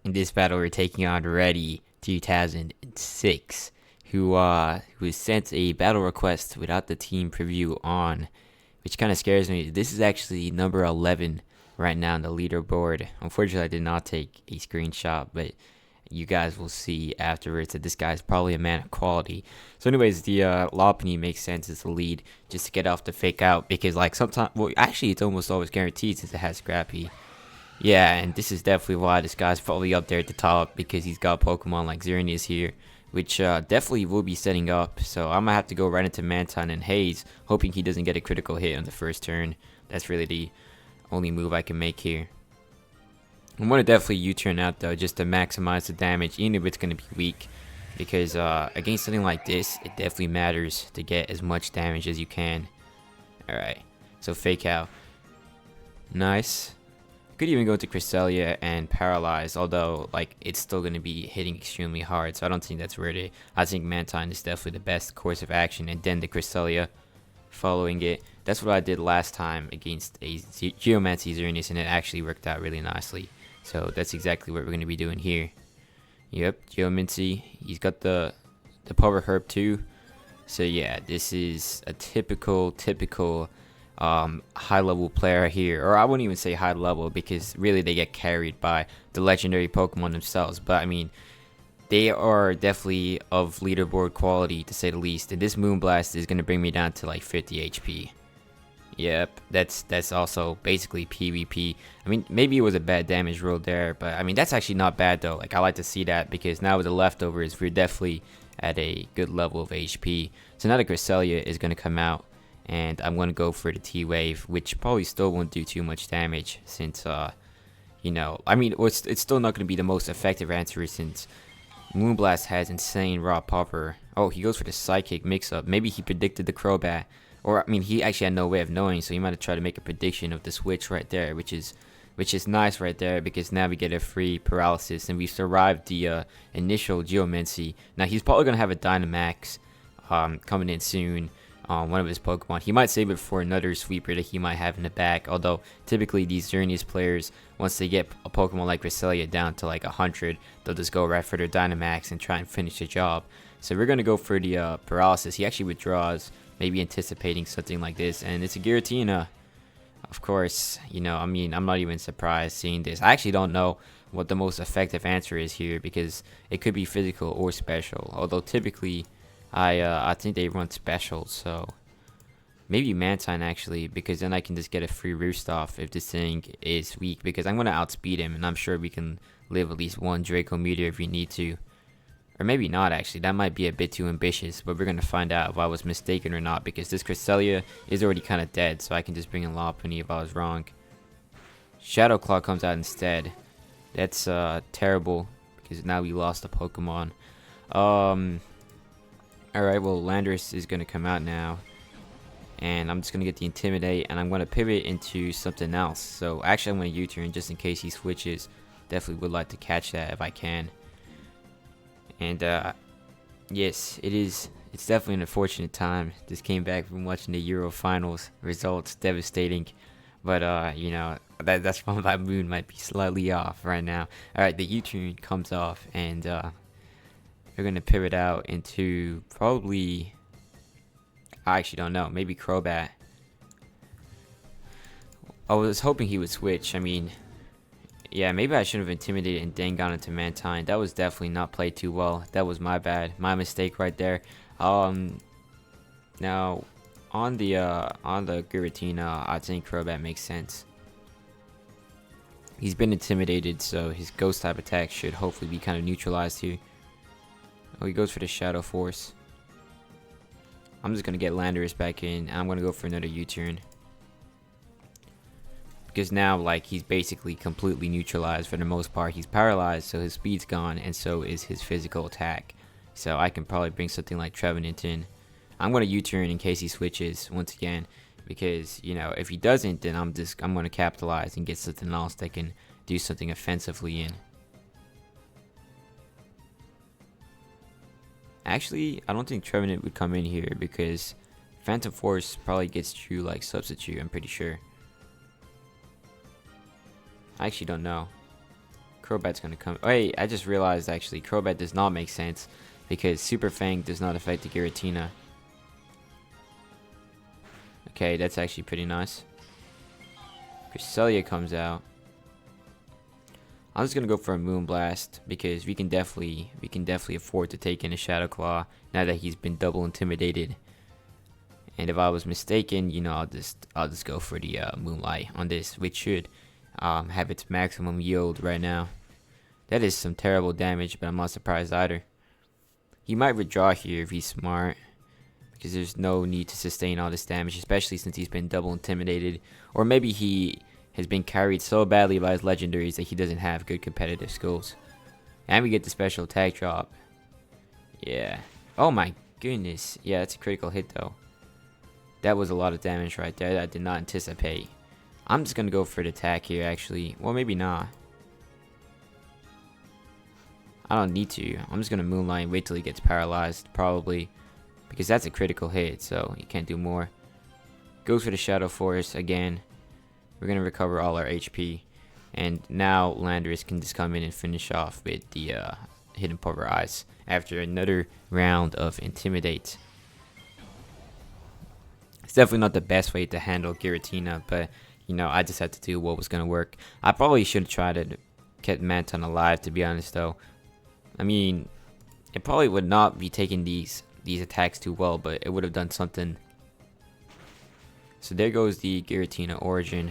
in this battle, we're taking on Ready 2006, who sent a battle request without the team preview on, which kind of scares me. This is actually number 11 right now on the leaderboard. Unfortunately, I did not take a screenshot, but you guys will see afterwards that this guy is probably a man of quality. So anyways, the Lopunny makes sense as the lead just to get off the fake out, because like sometimes, well, actually it's almost always guaranteed since it has Scrappy. Yeah, and this is definitely why this guy's probably up there at the top, because he's got Pokemon like Xerneas here, which definitely will be setting up. So I'm gonna have to go right into Mantine and Haze, hoping he doesn't get a critical hit on the first turn. That's really the only move I can make here. I'm gonna definitely U-turn out though, just to maximize the damage, even if it's gonna be weak, because against something like this, it definitely matters to get as much damage as you can. All right, so fake out, nice. Could even go to Cresselia and Paralyze, although like it's still gonna be hitting extremely hard, so I don't think that's worth it. I think Mantine is definitely the best course of action, and then the Cresselia following it. That's what I did last time against a Geomancy Xerneas, and it actually worked out really nicely. So that's exactly what we're going to be doing here. Yep, Geomancy. He's got the Power Herb too. So yeah, this is a typical high level player here. Or I wouldn't even say high level, because really they get carried by the legendary Pokemon themselves. But I mean, they are definitely of leaderboard quality, to say the least. And this Moonblast is going to bring me down to like 50 HP. Yep, that's also basically PvP. I mean, maybe it was a bad damage roll there, but I mean, that's actually not bad though. Like, I like to see that, because now with the leftovers, we're definitely at a good level of HP. So now the Cresselia is going to come out, and I'm going to go for the T-Wave, which probably still won't do too much damage, since, you know, I mean, it's still not going to be the most effective answer, since Moonblast has insane raw popper. Oh, he goes for the Psychic mix-up. Maybe he predicted the Crobat. Or, I mean, he actually had no way of knowing, so he might have tried to make a prediction of the switch right there, which is nice right there, because now we get a free Paralysis, and we survived the initial Geomancy. Now, he's probably going to have a Dynamax coming in soon on one of his Pokemon. He might save it for another sweeper that he might have in the back, although typically these Xerneas players, once they get a Pokemon like Cresselia down to like 100, they'll just go right for their Dynamax and try and finish the job. So we're going to go for the Paralysis. He actually withdraws, maybe anticipating something like this, and it's a Giratina. Of course, you know, I mean, I'm not even surprised seeing this. I actually don't know what the most effective answer is here, because it could be physical or special, although typically I think they run special, so maybe Mantine actually, because then I can just get a free Roost off if this thing is weak, because I'm going to outspeed him, and I'm sure we can live at least one Draco Meteor if we need to. Or maybe not, actually. That might be a bit too ambitious, but we're going to find out if I was mistaken or not, because this Cresselia is already kind of dead, so I can just bring in Lopunny if I was wrong. Shadow Claw comes out instead. That's terrible, because now we lost a Pokemon. Alright, well, Landorus is going to come out now, and I'm just going to get the Intimidate, and I'm going to pivot into something else. So actually I'm going to U-turn just in case he switches. Definitely would like to catch that if I can. And yes, it's definitely an unfortunate time. Just came back from watching the Euro finals results, devastating. But you know, that's why my mood might be slightly off right now. Alright, the U-turn comes off, and we're gonna pivot out into probably, I actually don't know, maybe Crobat. I was hoping he would switch. I mean, yeah, maybe I should have intimidated and then gone into Mantine. That was definitely not played too well. That was my bad, my mistake right there. Now on the Giratina, I think Crobat makes sense. He's been intimidated, so his Ghost type attack should hopefully be kind of neutralized here. Oh, he goes for the Shadow Force. I'm just gonna get Landorus back in, and I'm gonna go for another U-turn. Because now, like, he's basically completely neutralized for the most part. He's paralyzed, so his speed's gone, and so is his physical attack. So I can probably bring something like Trevenant in. I'm going to U-turn in case he switches once again, because, you know, if he doesn't, then I'm going to capitalize and get something else that can do something offensively in. Actually, I don't think Trevenant would come in here, because Phantom Force probably gets through like substitute, I'm pretty sure. I actually don't know. Crobat's gonna come. Wait, I just realized actually Crobat does not make sense because Super Fang does not affect the Giratina. Okay, that's actually pretty nice. Cresselia comes out. I'm just gonna go for a Moonblast because we can definitely afford to take in a Shadow Claw now that he's been double intimidated. And if I was mistaken, you know, I'll just go for the Moonlight on this, which should have its maximum yield right now. That is some terrible damage, but I'm not surprised either. He might withdraw here if he's smart, because there's no need to sustain all this damage, especially since he's been double intimidated. Or maybe he has been carried so badly by his legendaries that he doesn't have good competitive skills. And we get the special attack drop. Yeah. Oh my goodness. Yeah, that's a critical hit though. That was a lot of damage right there that I did not anticipate. I'm just going to go for the attack here actually. Well, maybe not. I don't need to. I'm just going to Moonlight and wait till he gets paralyzed probably. Because that's a critical hit, so you can't do more. Goes for the Shadow Force again. We're going to recover all our HP. And now Landorus can just come in and finish off with the Hidden Pulverize after another round of Intimidate. It's definitely not the best way to handle Giratina, but you know, I just had to do what was going to work. I probably should have tried to keep Manton alive, to be honest though. I mean, it probably would not be taking these attacks too well, but it would have done something. So there goes the Giratina origin.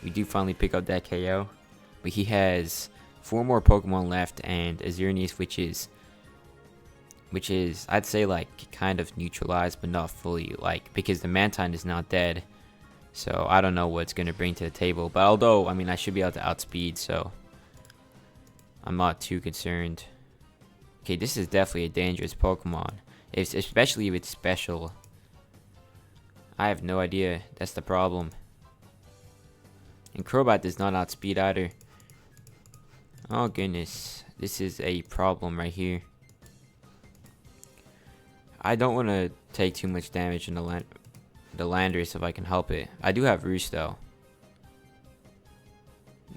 We do finally pick up that KO, but he has 4 more Pokemon left and a Xerneas, which is I'd say like kind of neutralized, but not fully, like, because the Mantine is not dead. So I don't know what it's gonna bring to the table. But although I mean I should be able to outspeed, so I'm not too concerned. Okay, this is definitely a dangerous Pokemon. Especially if it's special. I have no idea. That's the problem. And Crobat does not outspeed either. Oh goodness. This is a problem right here. I don't want to take too much damage in the Landorus if I can help it. I do have Roost though.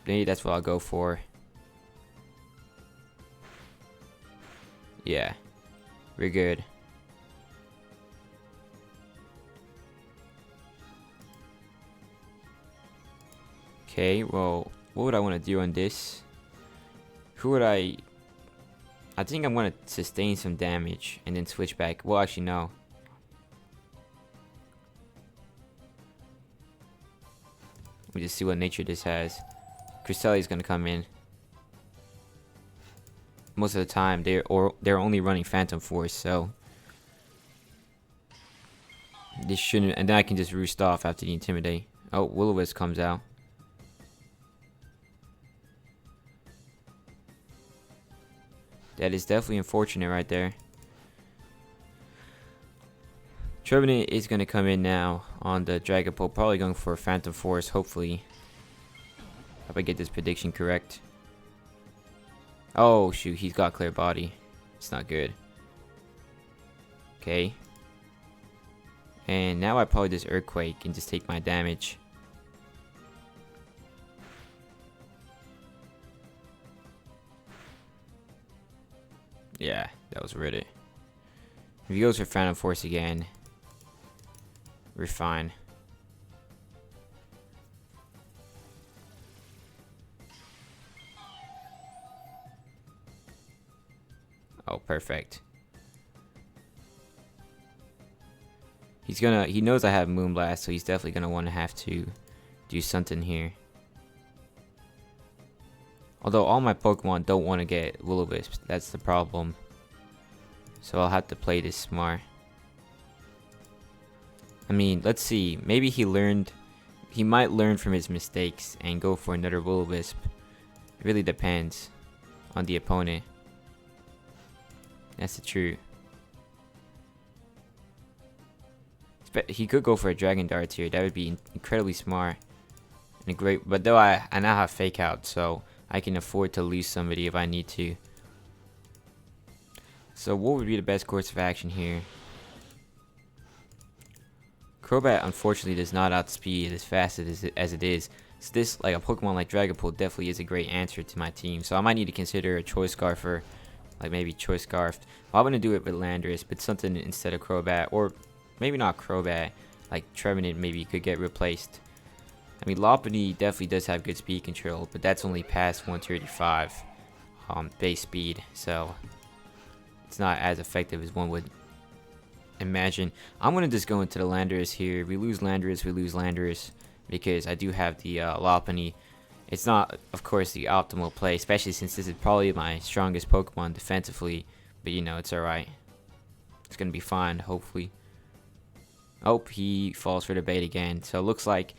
Maybe that's what I'll go for. Yeah. We're good. Okay, well, what would I want to do on this? Who would I think I'm going to sustain some damage and then switch back. Well, actually, no. Let me just see what nature this has. Cresselia is going to come in. Most of the time, they're only running Phantom Force, so this shouldn't. And then I can just roost off after the Intimidate. Oh, Will-O-Wisp comes out. That is definitely unfortunate right there. Trevenant is going to come in now on the Dragapult, probably going for a Phantom Force, hopefully. Hope I get this prediction correct. Oh shoot, he's got Clear Body. It's not good. Okay. And now I probably just Earthquake and just take my damage. Yeah, that was worth it. If he goes for Phantom Force again, we're fine. Oh, perfect. He knows I have Moonblast, so he's definitely gonna want to have to do something here. Although all my Pokemon don't want to get Will-O-Wisp, that's the problem. So I'll have to play this smart. I mean, let's see. Maybe he might learn from his mistakes and go for another Will-O-Wisp. It really depends on the opponent. That's the truth. He could go for a Dragon Dart here. That would be incredibly smart and great. But though I now have Fake Out, so I can afford to lose somebody if I need to. So what would be the best course of action here? Crobat unfortunately does not outspeed as fast as it is, So this, like a Pokemon like Dragapult, definitely is a great answer to my team. So I might need to consider a Choice Scarf, or like maybe Choice Scarf. Well, I'm gonna do it with Landorus, but something instead of Crobat, or maybe not Crobat. Like Trevenant maybe could get replaced. I mean, Lopunny definitely does have good speed control, but that's only past 135 base speed, so it's not as effective as one would imagine. I'm gonna just go into the Landorus here. If we lose Landorus, we lose Landorus, because I do have the Lopunny. It's not, of course, the optimal play, especially since this is probably my strongest Pokemon defensively, but you know, it's alright. It's gonna be fine, hopefully. Oh, he falls for the bait again. So it looks like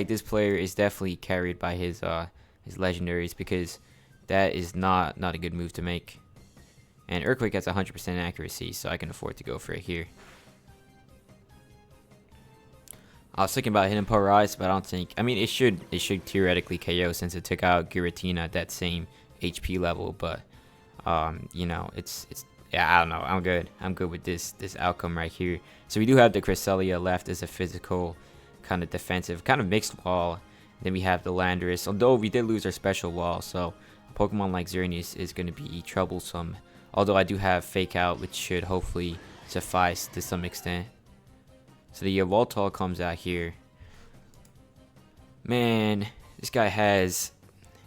this player is definitely carried by his legendaries, because that is not a good move to make. And Earthquake has 100% accuracy, so I can afford to go for it here. I was thinking about hitting Polarized, but I don't think. I mean, it should theoretically KO since it took out Giratina at that same HP level. But you know, it's yeah, I don't know. I'm good with this outcome right here. So we do have the Cresselia left as a physical, kind of defensive, kind of mixed wall. Then we have the Landorus, although we did lose our special wall, so a Pokemon like Xerneas is going to be troublesome. Although I do have Fake Out, which should hopefully suffice to some extent. So the Yveltal comes out here. Man, this guy has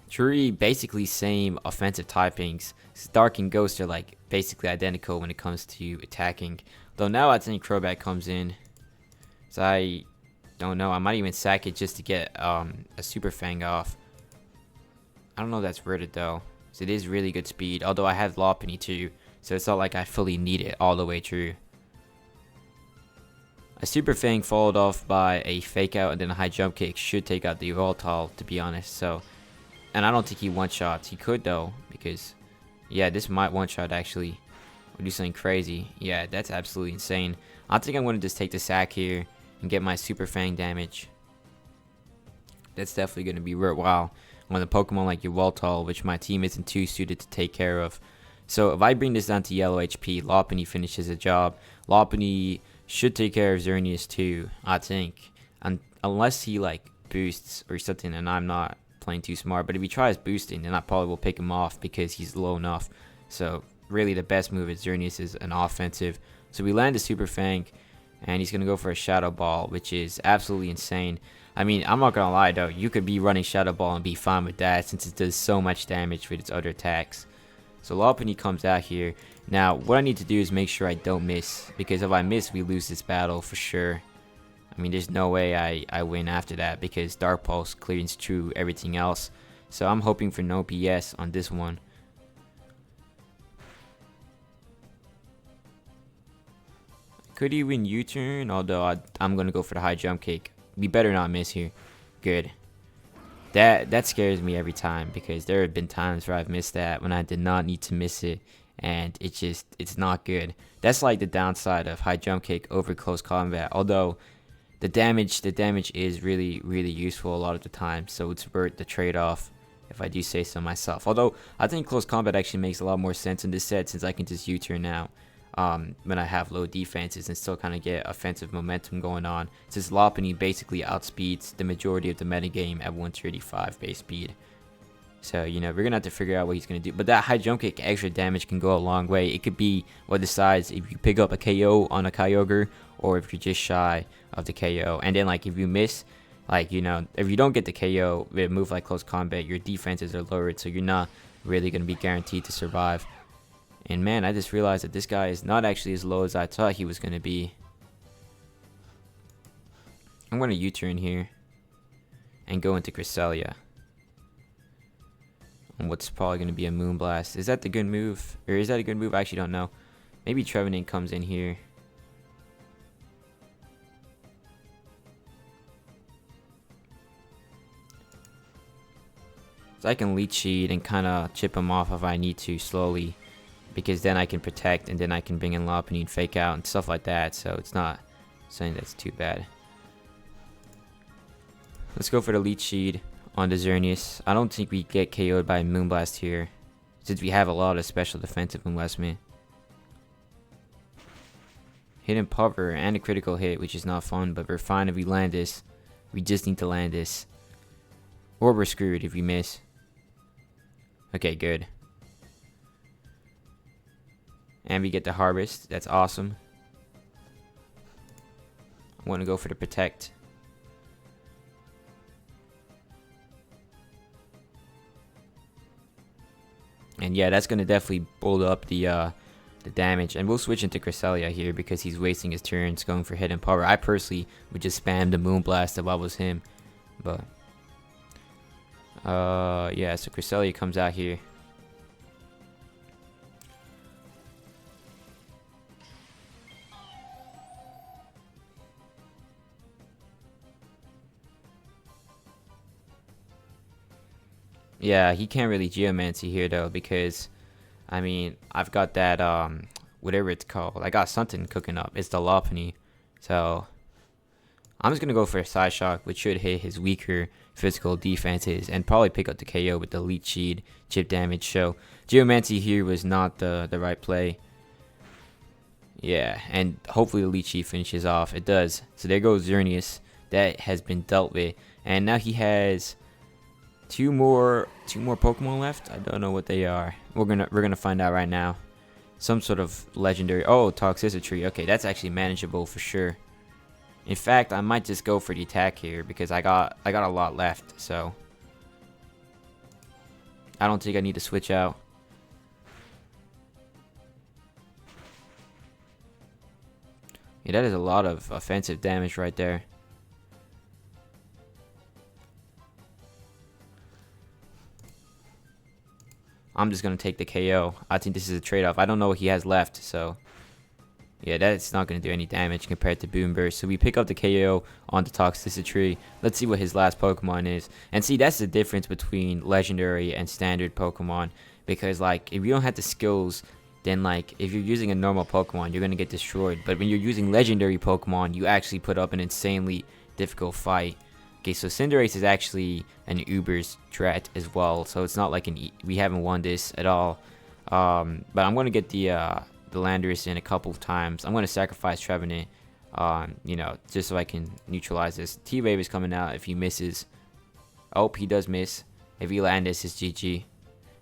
three basically same offensive typings. Dark and Ghost are like basically identical when it comes to attacking. Though now I think Crobat comes in. So I don't know. I might even sack it just to get a Super Fang off. I don't know if that's worth it though. So it is really good speed. Although I have Lopunny too. So it's not like I fully need it all the way through. A Super Fang followed off by a Fake Out and then a High Jump Kick should take out the Yveltal, to be honest. So, and I don't think he one-shots. He could though, because yeah, this might one-shot actually. Or do something crazy. Yeah, that's absolutely insane. I think I'm going to just take the sack here and get my Super Fang damage. That's definitely going to be worthwhile on a Pokemon like Yveltal, which my team isn't too suited to take care of. So if I bring this down to yellow HP, Lopunny finishes the job. Lopunny should take care of Xerneas too, I think. Unless he like boosts or something and I'm not playing too smart. But if he tries boosting, then I probably will pick him off because he's low enough. So really the best move at Xerneas is an offensive. So we land a Super Fang and he's going to go for a Shadow Ball, which is absolutely insane. I mean, I'm not going to lie though, you could be running Shadow Ball and be fine with that since it does so much damage with its other attacks. So Lopunny comes out here. Now, what I need to do is make sure I don't miss, because if I miss, we lose this battle for sure. I mean, there's no way I win after that, because Dark Pulse clears through everything else. So I'm hoping for no PS on this one. Could he win U-turn? Although I'm going to go for the High Jump Kick. We better not miss here. Good. That scares me every time, because there have been times where I've missed that when I did not need to miss it, and it's not good. That's like the downside of High Jump Kick over close combat. Although the damage is really useful a lot of the time, so it's worth the trade-off if I do say so myself. Although I think close combat actually makes a lot more sense in this set, since I can just U-turn now when I have low defenses and still kind of get offensive momentum going on, since Lopunny basically outspeeds the majority of the metagame at 135 base speed. So, you know, we're going to have to figure out what he's going to do. But that High Jump Kick extra damage can go a long way. It could be what decides if you pick up a KO on a Kyogre or if you're just shy of the KO. And then, like, if you miss, like, you know, if you don't get the KO with a move like Close Combat, your defenses are lowered, so you're not really going to be guaranteed to survive. And man, I just realized that this guy is not actually as low as I thought he was going to be. I'm going to U-turn here and go into Cresselia. And what's probably going to be a Moonblast. Is that the good move? Or is that a good move? I actually don't know. Maybe Trevenant comes in here. So I can Leech Seed and kind of chip him off if I need to slowly. Because then I can protect and then I can bring in Lopunny and Fake Out and stuff like that. So it's not something that's too bad. Let's go for the Leech Seed on the Xerneas. I don't think we get KO'd by Moonblast here, since we have a lot of special defensive investment. Hidden Puffer and a critical hit, which is not fun, but we're fine if we land this. We just need to land this. Or we're screwed if we miss. Okay, good. And we get the harvest. That's awesome. I want to go for the protect. And yeah, that's going to definitely build up the damage. And we'll switch into Cresselia here because he's wasting his turns going for hidden power. I personally would just spam the Moonblast if I was him. But yeah, so Cresselia comes out here. Yeah, he can't really Geomancy here though because I mean I've got that whatever it's called. I got something cooking up. It's the Lopunny. So I'm just gonna go for a Side Shock, which should hit his weaker physical defenses and probably pick up the KO with the Leech Seed chip damage. So Geomancy here was not the right play. Yeah, and hopefully the Leech Seed finishes off. It does. So there goes Xerneas. That has been dealt with, and now he has two more Pokemon left. I don't know what they are. We're gonna find out right now. Some sort of legendary. Oh, Toxicity. Okay, that's actually manageable for sure. In fact, I might just go for the attack here because I got a lot left. So I don't think I need to switch out. Yeah, that is a lot of offensive damage right there. I'm just going to take the KO. I think this is a trade-off. I don't know what he has left, so yeah, that's not going to do any damage compared to Boom Burst. So we pick up the KO on the Toxicity. Let's see what his last Pokemon is. And see, that's the difference between Legendary and Standard Pokemon. Because, like, if you don't have the skills, then, like, if you're using a normal Pokemon, you're going to get destroyed. But when you're using Legendary Pokemon, you actually put up an insanely difficult fight. Okay, so Cinderace is actually an Uber's threat as well, so it's not like we haven't won this at all. But I'm gonna get the Landorus in a couple of times. I'm gonna sacrifice Trevenant, you know, just so I can neutralize this. T-Wave is coming out if he misses. Oh, he does miss. If he lands, it's GG.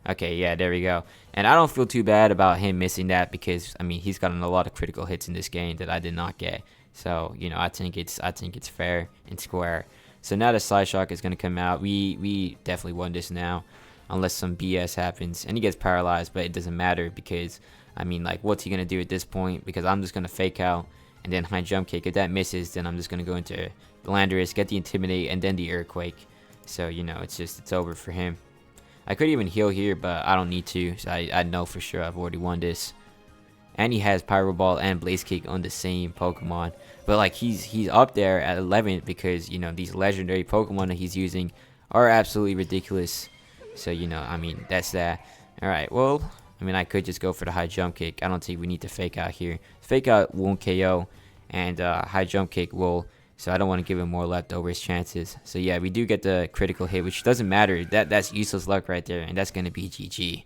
Okay, yeah, there we go. And I don't feel too bad about him missing that because I mean he's gotten a lot of critical hits in this game that I did not get. So you know I think it's fair and square. So now the Side Shock is going to come out. We definitely won this now. Unless some BS happens. And he gets paralyzed. But it doesn't matter. Because, I mean, like, what's he going to do at this point? Because I'm just going to Fake Out. And then High Jump Kick. If that misses, then I'm just going to go into the Landorus. Get the Intimidate. And then the Earthquake. So, you know, it's over for him. I could even heal here. But I don't need to. So I know for sure I've already won this. And he has Pyro Ball and Blaze Kick on the same Pokemon. But like he's up there at 11 because you know these legendary Pokemon that he's using are absolutely ridiculous. So you know, I mean that's that. All right, well, I mean I could just go for the High Jump Kick. I don't think we need to Fake Out here. Fake Out won't KO, and High Jump Kick will. So I don't want to give him more leftovers chances. So yeah, we do get the critical hit, which doesn't matter. That's useless luck right there, and that's gonna be GG.